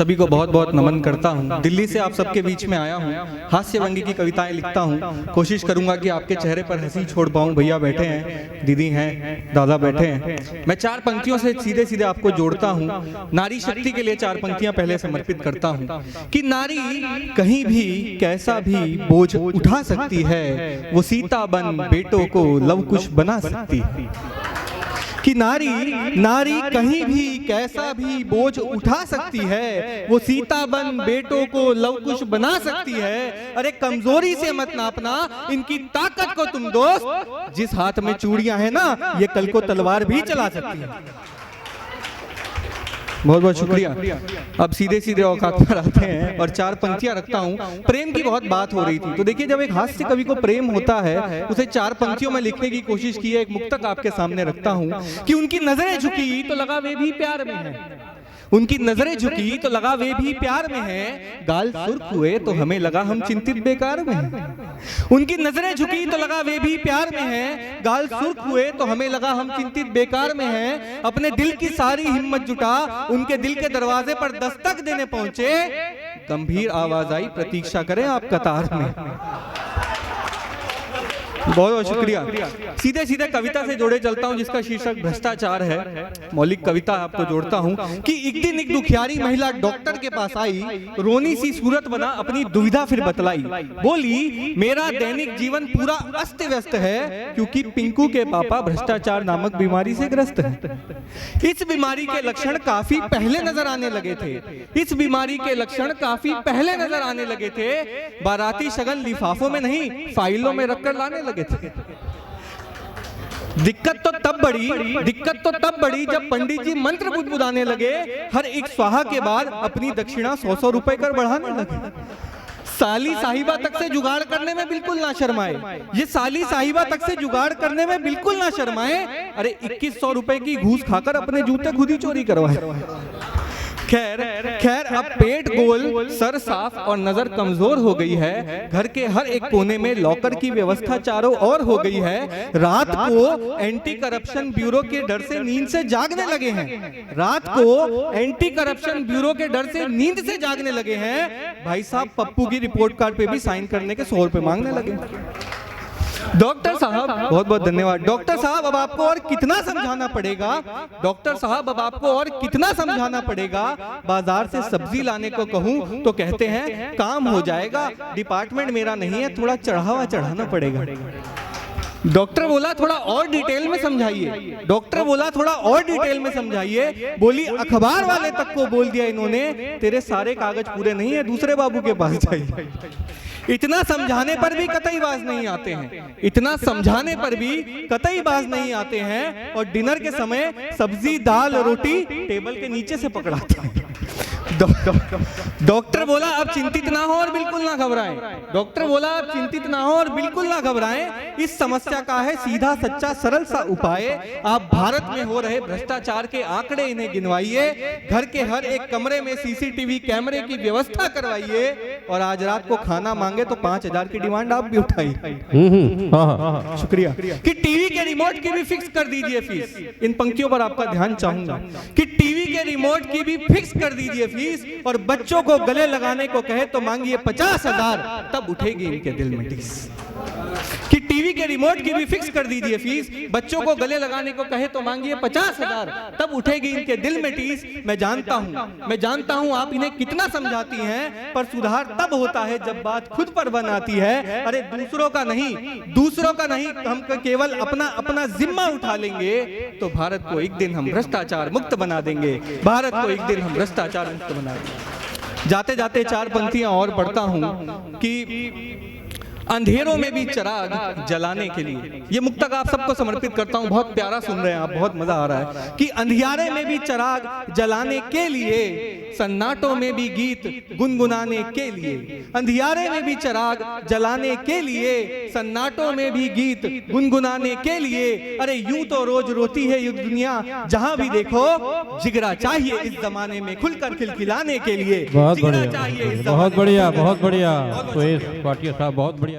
सभी को बहुत बहुत नमन करता हूँ। दिल्ली से आप सबके बीच में आया हूँ, हास्य व्यंग्य की कविताएं लिखता हूँ। कोशिश करूंगा कि आपके चेहरे पर हंसी छोड़ पाऊँ। भैया बैठे हैं, दीदी हैं, दादा बैठे हैं। मैं चार पंक्तियों से सीधे सीधे आपको जोड़ता हूँ। नारी शक्ति के लिए चार पंक्तियां पहले समर्पित करता हूँ कि नारी कहीं भी कैसा भी बोझ उठा सकती है, वो सीता बन बेटों को लव कुश बना सकती है। कि नारी कहीं भी कैसा भी बोझ उठा सकती है, वो सीता बन बेटों को लव कुश बना सकती है। अरे कमजोरी से मत नापना इनकी ताकत को तुम दोस्त, जिस हाथ में चूड़ियां हैं ना, ये कल को तलवार भी चला सकती है। बहुत बहुत शुक्रिया। अब सीधे सीधे औकात पर आते हैं और चार पंक्तियां रखता हूं। प्रेम की बहुत बात हो रही थी, तो देखिए जब एक हास्य कवि को प्रेम होता है, उसे चार पंक्तियों में लिखने की कोशिश की है। एक मुक्तक आपके सामने रखता हूं कि उनकी नजरें झुकी तो लगा वे भी प्यार में है। उनकी नजरें झुकी तो लगा वे भी प्यार में हैं, गाल सुर्ख हुए तो हमें लगा हम चिंतित बेकार में हैं। उनकी नजरें झुकी तो लगा वे भी प्यार में हैं, गाल सुर्ख हुए तो हमें लगा हम चिंतित बेकार में हैं। अपने दिल की सारी हिम्मत जुटा उनके दिल के दरवाजे पर दस्तक देने पहुंचे, गंभीर आवाज आई प्रतीक्षा करें आप कतार में। बहुत बहुत शुक्रिया। सीधे सीधे कविता से जोड़े चलता हूं जिसका शीर्षक भ्रष्टाचार है। मौलिक कविता आपको जोड़ता हूं कि एक दिन एक दुखियारी महिला डॉक्टर के पास आई, रोनी सी सूरत बना अपनी दुविधा फिर बतलाई। बोली मेरा दैनिक जीवन पूरा अस्त व्यस्त है, क्योंकि पिंकू के पापा भ्रष्टाचार नामक बीमारी से ग्रस्त है। इस बीमारी के लक्षण काफी पहले नजर आने लगे थे। इस बीमारी के लक्षण काफी पहले नजर आने लगे थे। बाराती शगन लिफाफों में नहीं, फाइलों में रखकर लाने लगे थे। दिक्कत तो तब बड़ी जब पंडित जी मंत्र बुदबुदाने लगे। हर एक स्वाहा के बाद अपनी दक्षिणा 100 रुपए कर बढ़ाने लगे। साली साहिबा तक से जुगाड़ करने में बिल्कुल ना शर्माए। ये साली साहिबा तक से जुगाड़ करने में बिल्कुल ना शर्माए। अरे 2100 रुपए की घूस खाकर अपने जूते खुद ही चोरी करवाए। खैर अब पेट गोल, सर साफ और नजर कमजोर हो गई है। घर के हर एक कोने में लॉकर की व्यवस्था चारों ओर हो गई है। रात को एंटी करप्शन ब्यूरो के डर से नींद से जागने लगे हैं। रात को एंटी करप्शन ब्यूरो के डर से नींद से जागने लगे हैं। भाई साहब पप्पू की रिपोर्ट कार्ड पे भी साइन करने के 100 रुपए मांगने लगे। डॉक्टर साहब बहुत बहुत धन्यवाद। डॉक्टर साहब अब आपको और कितना समझाना पड़ेगा। डॉक्टर साहब अब आपको और कितना समझाना पड़ेगा। बाजार से सब्जी लाने को कहूं तो कहते हैं काम हो जाएगा, डिपार्टमेंट मेरा नहीं है, थोड़ा चढ़ावा चढ़ाना पड़ेगा। डॉक्टर बोला थोड़ा और डिटेल में समझाइए। डॉक्टर बोला थोड़ा और डिटेल में समझाइए। बोली अखबार वाले तक को बोल दिया इन्होंने, तेरे सारे कागज पूरे नहीं है, दूसरे बाबू के पास जाइए। इतना समझाने पर भी कतई बाज नहीं आते हैं। इतना समझाने पर भी कतई बाज नहीं आते हैं। और डिनर के समय सब्जी दाल रोटी टेबल के नीचे से पकड़ाते हैं। डॉक्टर बोला अब चिंतित ना हो और बिल्कुल ना घबराएं। डॉक्टर बोला अब चिंतित ना हो और बिल्कुल ना घबराएं। इस समस्या का है सीधा सच्चा सरल सा उपाय। आप भारत में हो रहे भ्रष्टाचार के आंकड़े इन्हें गिनवाइए। घर के हर एक कमरे में सीसीटीवी कैमरे की व्यवस्था करवाइए। और आज रात को खाना मांगे तो 5000 की डिमांड आप भी उठाइए। शुक्रिया। कि टीवी के रिमोट की भी फिक्स कर दीजिए फीस। इन पंक्तियों पर आपका ध्यान चाहूंगा कि टीवी के रिमोट की भी फिक्स कर दीजिए फीस। और बच्चों को गले लगाने को कहे तो मांगिए 50,000, तब उठेगी इनके दिल में टीस। कि टीवी के रिमोट की भी फिक्स कर दीजिए फीस। बच्चों को गले लगाने को कहे तो मांगिए 50,000, तब उठेगी इनके दिल में टीस। मैं जानता हूं आप इन्हें कितना समझाती हैं, पर सुधार तब होता है जब बात खुद पर बन आती है। अरे दूसरों का नहीं, हम केवल अपना जिम्मा उठा लेंगे तो भारत को एक दिन हम भ्रष्टाचार मुक्त बना देंगे। भारत को एक दिन हम भ्रष्टाचार मुक्त बना देंगे। जाते जाते चार पंक्तियां और पढ़ता हूं कि अंधेरों में भी चिराग जलाने के लिए। ये मुक्तक आप सबको समर्पित करता हूं। बहुत प्यारा सुन रहे हैं आप, बहुत मजा आ रहा है। कि अंधियारे में भी चिराग जलाने के लिए, सन्नाटों में भी गीत गुनगुनाने के लिए। अंधियारे में भी चिराग जलाने के लिए, सन्नाटों में भी गीत गुनगुनाने के लिए। अरे यूं तो रोज रोती है ये दुनिया, जहां भी देखो जिगरा चाहिए इस जमाने में खुलकर खिलखिलाने के लिए। बहुत बढ़िया, बहुत बढ़िया, बहुत बढ़िया। तो इस पाटिया साहब बहुत बढ़िया।